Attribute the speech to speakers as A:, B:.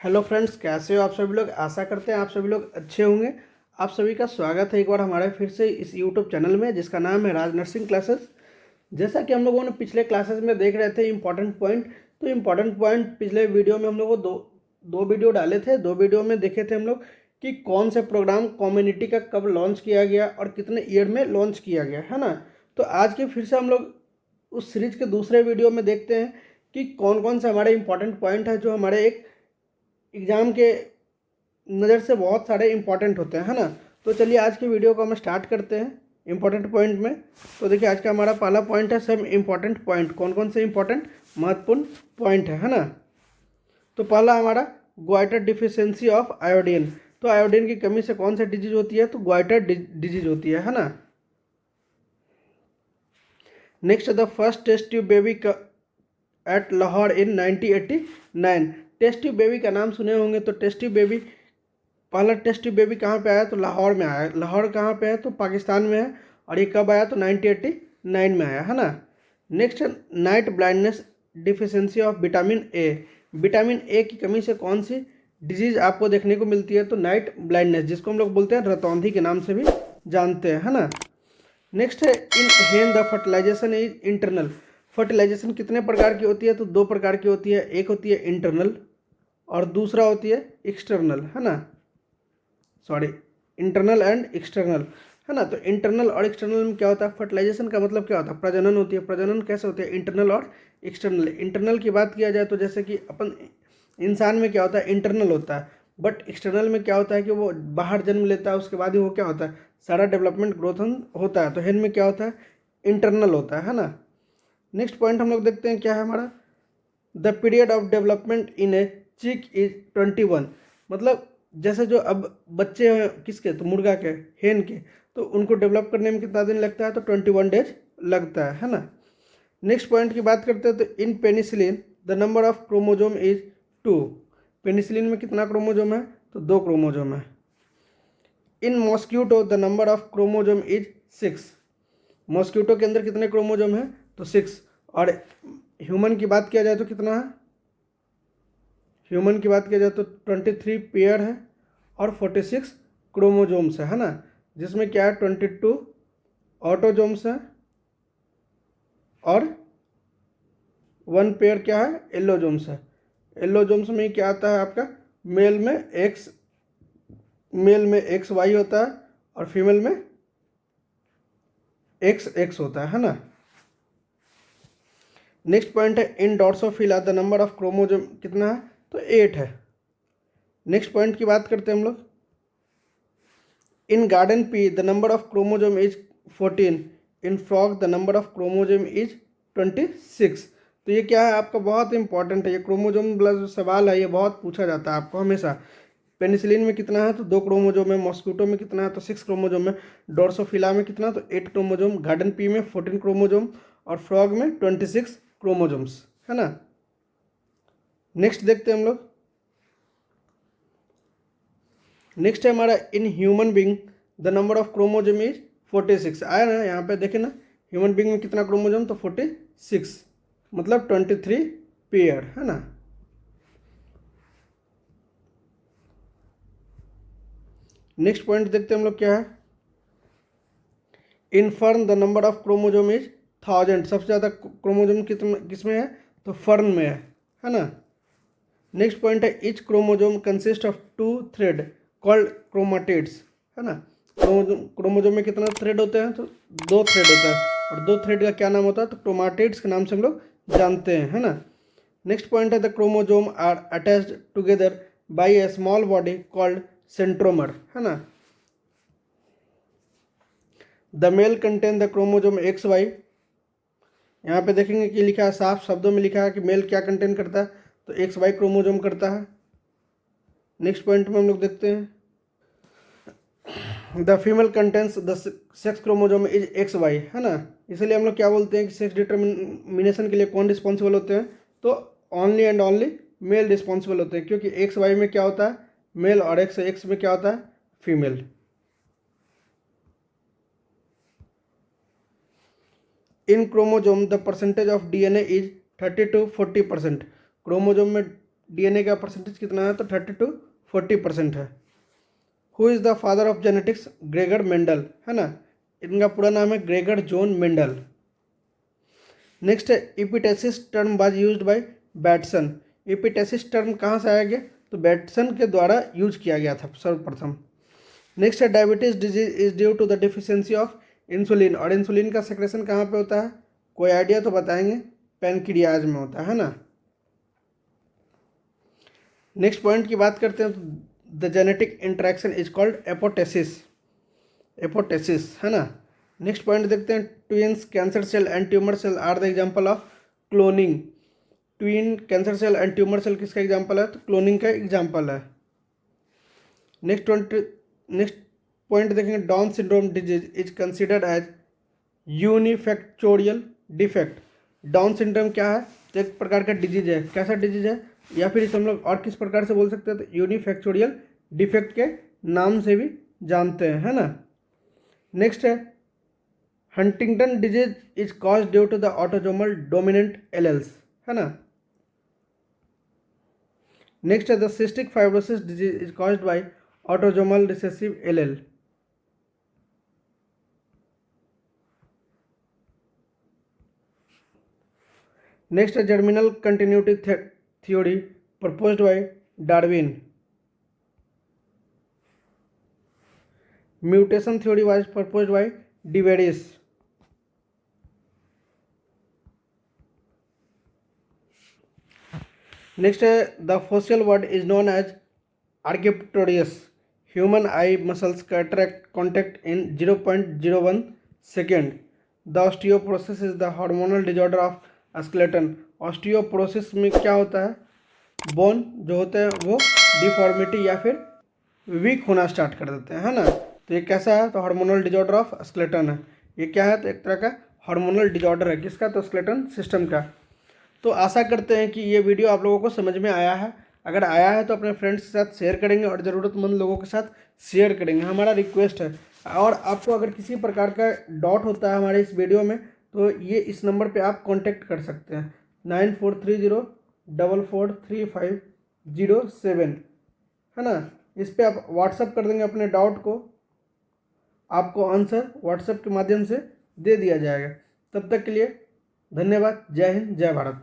A: Hello friends, कैसे हो आप सभी लोग। आशा करते हैं आप सभी लोग अच्छे होंगे। आप सभी का स्वागत है एक बार हमारे फिर से इस यूट्यूब चैनल में जिसका नाम है राज नर्सिंग क्लासेस। जैसा कि हम लोगों ने पिछले क्लासेस में देख रहे थे इम्पॉर्टेंट पॉइंट, तो इम्पॉर्टेंट पॉइंट पिछले वीडियो में हम लोग दो दो वीडियो डाले थे। दो वीडियो में देखे थे हम लोग कि कौन से प्रोग्राम कम्युनिटी का कब लॉन्च किया गया और कितने ईयर में लॉन्च किया गया, है ना। तो आज के फिर से हम लोग उस सीरीज के दूसरे वीडियो में देखते हैं कि कौन कौन से हमारे इंपॉर्टेंट पॉइंट है जो हमारे एक एग्ज़ाम के नज़र से बहुत सारे इंपॉर्टेंट होते हैं, है ना। तो चलिए आज की वीडियो को हम स्टार्ट करते हैं इंपॉर्टेंट पॉइंट में। तो देखिए आज का हमारा पहला पॉइंट है सब इंपॉर्टेंट पॉइंट, कौन कौन से इंपॉर्टेंट महत्वपूर्ण पॉइंट है ना। तो पहला हमारा ग्वाइटर डिफिशियंसी ऑफ आयोडीन। तो आयोडीन की कमी से कौन सा डिजीज होती है, तो ग्वाइटर डिजीज होती है ना। Next the first test tube baby at Lahore in 1989। Test tube baby का नाम सुने होंगे। तो टेस्ट ट्यूब बेबी, पहला टेस्ट ट्यूब बेबी कहाँ पे आया, तो लाहौर में आया। लाहौर कहाँ पे है, तो पाकिस्तान में है। और ये कब आया, तो 1989 में आया, है ना। Next night blindness deficiency of vitamin A. Vitamin A की कमी से कौन सी डिजीज आपको देखने को मिलती है, तो नाइट ब्लाइंडनेस, जिसको हम लोग बोलते हैं रतौंधी के नाम से भी जानते हैं, है ना। नेक्स्ट है in hen the fertilisation is internal. Fertilisation कितने प्रकार की होती है, तो दो प्रकार की होती है। एक होती है इंटरनल और दूसरा होती है एक्सटर्नल, है ना। सॉरी, इंटरनल एंड एक्सटर्नल, है ना। तो इंटरनल और एक्सटर्नल में क्या होता है, फर्टिलाइजेशन का मतलब क्या होता है, प्रजनन होती है। प्रजनन कैसे होती है, इंटरनल और एक्सटर्नल। इंटरनल की बात किया जाए तो जैसे कि अपन इंसान में क्या होता है, इंटरनल होता है। बट एक्सटर्नल में क्या होता है कि वो बाहर जन्म लेता है, उसके बाद ही वो क्या होता है, सारा डेवलपमेंट ग्रोथ होता है। तो हेन में क्या होता है, इंटरनल होता है ना। नेक्स्ट पॉइंट हम लोग देखते हैं क्या है हमारा, the period of development in a chick is 21। मतलब जैसे जो अब बच्चे हैं किसके, तो मुर्गा के, हेन के, तो उनको डेवलप करने में कितना दिन लगता है, तो 21 डेज लगता है ना। नेक्स्ट पॉइंट की बात करते हैं तो in penicillin the number of chromosome is 2। Penicillin में कितना क्रोमोजोम है, तो 2 क्रोमोजोम है। In mosquito the number of chromosome is 6। Mosquito के अंदर कितने क्रोमोजोम है, तो 6। और ह्यूमन की बात किया जाए तो कितना है, ह्यूमन की बात किया जाए तो 23 पेयर है और 46 क्रोमोजोम्स है ना। जिसमें क्या है, 22 ऑटोजोम्स है और 1 पेयर क्या है, एलोजोम्स है। एलोजोम्स में क्या आता है आपका, मेल में एक्स वाई होता है और फीमेल में एक्स एक्स होता है ना। नेक्स्ट पॉइंट है in drosophila the number of chromosome कितना है, तो 8 है। नेक्स्ट पॉइंट की बात करते हैं हम लोग, इन garden pea the number of chromosome is 14। In frog the number of chromosome is 26। तो ये क्या है आपका, बहुत इंपॉर्टेंट है ये क्रोमोजोम वाला जो सवाल है, ये बहुत पूछा जाता है आपको हमेशा। पेनिसिलिन में कितना है, तो 2 क्रोमोजोम है। मॉस्क्यूटो में कितना है, तो 6 क्रोमोजोम है। डोर्सोफिला में कितना, तो 8 क्रोमोजोम। गार्डन पी में 14 क्रोमोजोम और फ्रॉग में 26 क्रोमोजोम्स, है ना। नेक्स्ट देखते हैं हम लोग, नेक्स्ट है हमारा in human being the number of chromosome is 46। आया ना यहाँ पे, देखे ना, ह्यूमन बींग में कितना क्रोमोजोम, तो 46, मतलब 23 पेयर, है ना। नेक्स्ट पॉइंट देखते हैं हम लोग क्या है, in fern the number of chromosome is 1000। सबसे ज़्यादा क्रोमोजोम किसमें है, तो फर्न में है ना। नेक्स्ट पॉइंट है etch chromosome consist of 2 thread called chromatids, है ना। क्रोमोजोम में कितना थ्रेड होते हैं, तो 2 थ्रेड होता है। और 2 थ्रेड का क्या नाम होता है, तो क्रोमाटिड्स के नाम से हम लोग जानते हैं, है ना। नेक्स्ट पॉइंट है the chromosome are attached together by a small body called centromere, है ना। The male contain the chromosome X Y. यहाँ पे देखेंगे कि लिखा है, साफ शब्दों में लिखा है कि मेल क्या कंटेन करता है, तो एक्स वाई क्रोमोजोम करता है। नेक्स्ट पॉइंट में हम लोग देखते हैं, the female contains the sex chromosome is X Y, है ना। इसलिए हम लोग क्या बोलते हैं कि सेक्स डिटर्मिनेशन के लिए कौन रिस्पॉन्सिबल होते हैं, तो only and only mail responsible होते हैं। क्योंकि एक्स वाई में क्या होता है, मेल, और एक्स एक्स में क्या होता है, female. In chromosome the percentage of DNA is 30 to 40%। Chromosome में डीएनए का परसेंटेज कितना है, तो 30 to 40% है। Who is the father of genetics, Gregor Mendel, है ना, इनका पूरा नाम है ग्रेगर जॉन मेंडल। नेक्स्ट है epistasis term was used by Bateson. Epistasis term कहाँ से आया गया, तो बैटसन के द्वारा यूज किया गया था सर्वप्रथम। नेक्स्ट है diabetes disease is due to the deficiency of insulin, और इंसुलिन का सेक्रेशन कहाँ पे होता है, कोई आइडिया तो बताएंगे, पैनक्रियाज में होता है ना। नेक्स्ट पॉइंट की बात करते हैं, तो the genetic interaction is called epistasis, epistasis, है ना। नेक्स्ट पॉइंट देखते हैं, twins cancer cell and tumour cell are the example of cloning. Twin cancer cell and tumour cell किसका एग्जांपल है, तो क्लोनिंग का एग्जांपल है। नेक्स्ट पॉइंट देखेंगे, Down syndrome disease is considered as unifactorial defect. Down syndrome क्या है, तो एक प्रकार का डिजीज है, कैसा डिजीज है, या फिर इसे हम लोग और किस प्रकार से बोल सकते हैं, तो यूनिफैक्टोरियल डिफेक्ट के नाम से भी जानते हैं, है ना। नेक्स्ट है Huntington disease is cause due to the autosomal dominant alleles, है ना। नेक्स्ट है the cystic fibrosis disease is caused by autosomal recessive allele. Next है germinal continuity theory proposed by Darwin. Mutation theory was proposed by de Vries. Next है the fossil bird is known as Archaeopteryx. Human eye muscles का attract contact in 0.01 second. The osteoporosis is the hormonal disorder of skeleton. Osteoporosis में क्या होता है, bone जो होते हैं वो डिफॉर्मिटी या फिर वीक होना स्टार्ट कर देते हैं, है ना। तो ये कैसा है, तो हार्मोनल डिजॉर्डर ऑफ स्केलेटन है। ये क्या है, तो एक तरह का हार्मोनल डिजॉर्डर है, किसका, तो स्केलेटन सिस्टम का। तो आशा करते हैं कि ये वीडियो आप लोगों को समझ में आया है। अगर आया है तो अपने फ्रेंड्स के साथ शेयर करेंगे और ज़रूरतमंद लोगों के साथ शेयर करेंगे, हमारा रिक्वेस्ट है। और आपको अगर किसी प्रकार का डाउट होता है हमारे इस वीडियो में, तो ये इस नंबर पे आप कांटेक्ट कर सकते हैं, 9430443507, है ना। इस पर आप व्हाट्सअप कर देंगे अपने डाउट को, आपको आंसर व्हाट्सएप के माध्यम से दे दिया जाएगा। तब तक के लिए धन्यवाद। जय हिंद, जय भारत।